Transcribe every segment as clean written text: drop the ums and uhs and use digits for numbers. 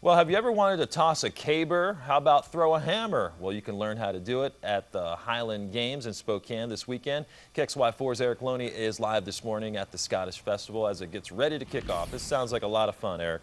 Well, have you ever wanted to toss a caber? How about throw a hammer? Well, you can learn how to do it at the Highland Games in Spokane this weekend. KXY4's Erik Loney is live this morning at the Scottish Festival as it gets ready to kick off. This sounds like a lot of fun, Erik.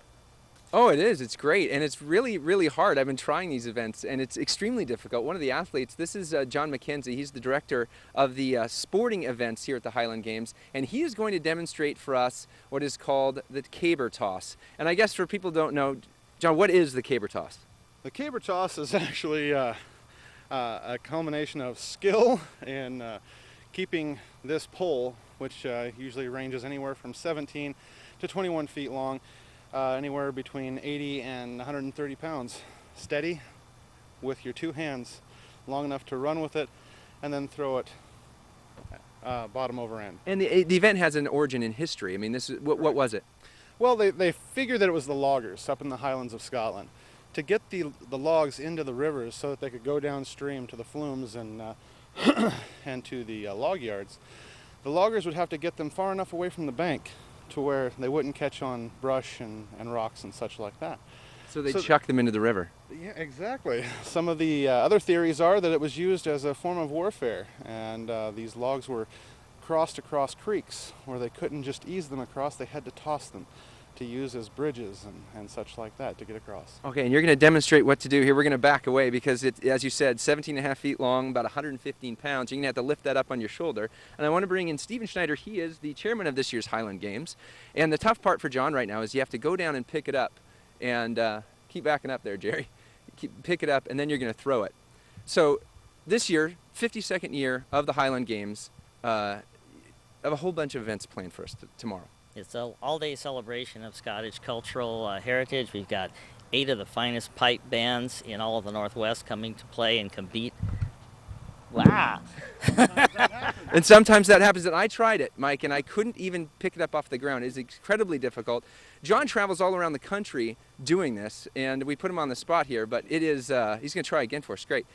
Oh, it is. It's great. And it's really, really hard. I've been trying these events, and it's extremely difficult. One of the athletes, this is John McKenzie. He's the director of the sporting events here at the Highland Games, and he is going to demonstrate for us what is called the caber toss. And I guess for people who don't know, John, what is the caber toss? The caber toss is actually a culmination of skill in keeping this pole, which usually ranges anywhere from 17 to 21 feet long, anywhere between 80 and 130 pounds, steady with your two hands, long enough to run with it and then throw it bottom over end. And the event has an origin in history. I mean, this is what was it? Well, they figured that it was the loggers up in the Highlands of Scotland to get the logs into the rivers so that they could go downstream to the flumes and and to the log yards. The loggers would have to get them far enough away from the bank to where they wouldn't catch on brush and rocks and such like that. So they chuck them into the river. Yeah, exactly. Some of the other theories are that it was used as a form of warfare, and these logs were crossed across creeks where they couldn't just ease them across, they had to toss them to use as bridges and such like that to get across. Okay, and you're going to demonstrate what to do here. We're going to back away because it, as you said, 17.5 feet long, about 115 pounds. You're going to have to lift that up on your shoulder. And I want to bring in Stephen Schneider. He is the chairman of this year's Highland Games. And the tough part for John right now is you have to go down and pick it up. And keep backing up there, Jerry. Pick it up, and then you're going to throw it. So this year, 52nd year of the Highland Games, have a whole bunch of events planned for us tomorrow. It's an all-day celebration of Scottish cultural heritage. We've got 8 of the finest pipe bands in all of the Northwest coming to play and compete. Wow! And sometimes that happens, and I tried it, Mike, and I couldn't even pick it up off the ground. It's incredibly difficult. John travels all around the country doing this, and we put him on the spot here, but it is, he's going to try again for us, great.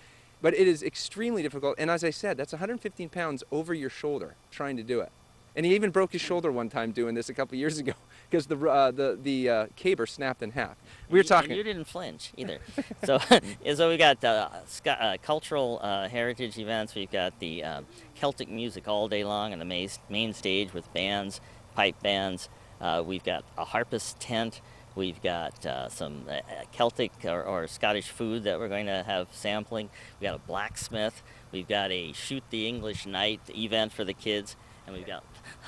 But it is extremely difficult, and as I said, that's 115 pounds over your shoulder trying to do it. And he even broke his shoulder one time doing this a couple years ago because the caber snapped in half. We were talking. And you didn't flinch either. So we got cultural heritage events. We've got the Celtic music all day long on the main stage with bands, pipe bands. We've got a harpist tent. We've got some Celtic or Scottish food that we're going to have sampling. We've got a blacksmith. We've got a Shoot the English Night event for the kids. And we've got.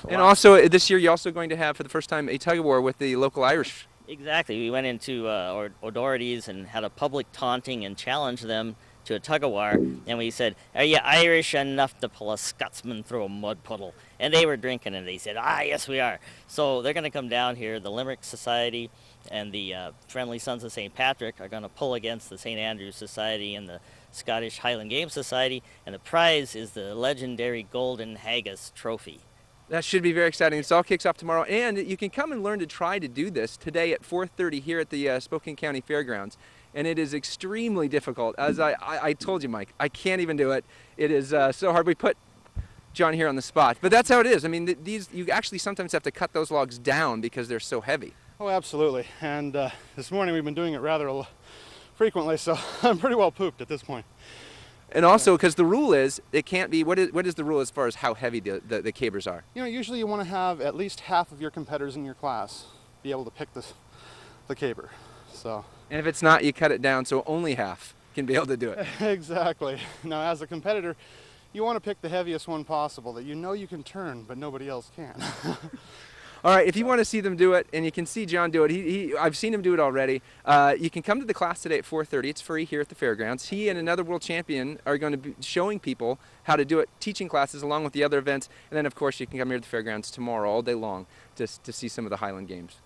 And also this year, you're also going to have for the first time a tug of war with the local Irish. Exactly. We went into O'Doherty's and had a public taunting and challenged them to a tug of war. And we said, "Are you Irish enough to pull a Scotsman through a mud puddle?" And they were drinking, and they said, "Ah, yes, we are." So they're going to come down here. The Limerick Society and the Friendly Sons of St. Patrick are going to pull against the St. Andrews Society and the Scottish Highland Games Society, and the prize is the legendary Golden Haggis Trophy. That should be very exciting. This all kicks off tomorrow, and you can come and learn to try to do this today at 4:30 here at the Spokane County Fairgrounds. And it is extremely difficult. As I told you, Mike, I can't even do it. It is so hard. We put John here on the spot, but that's how it is. I mean, you actually sometimes have to cut those logs down because they're so heavy. Oh, absolutely. And this morning we've been doing it rather frequently, so I'm pretty well pooped at this point. And also, because the rule is, it can't be, what is the rule as far as how heavy the cabers are? You know, usually you want to have at least half of your competitors in your class be able to pick the caber. So. And if it's not, you cut it down so only half can be able to do it. Exactly. Now, as a competitor, you want to pick the heaviest one possible that you know you can turn, but nobody else can. All right, if you want to see them do it, and you can see John do it, I've seen him do it already, you can come to the class today at 4:30. It's free here at the fairgrounds. He and another world champion are going to be showing people how to do it, teaching classes along with the other events. And then, of course, you can come here to the fairgrounds tomorrow all day long to see some of the Highland Games.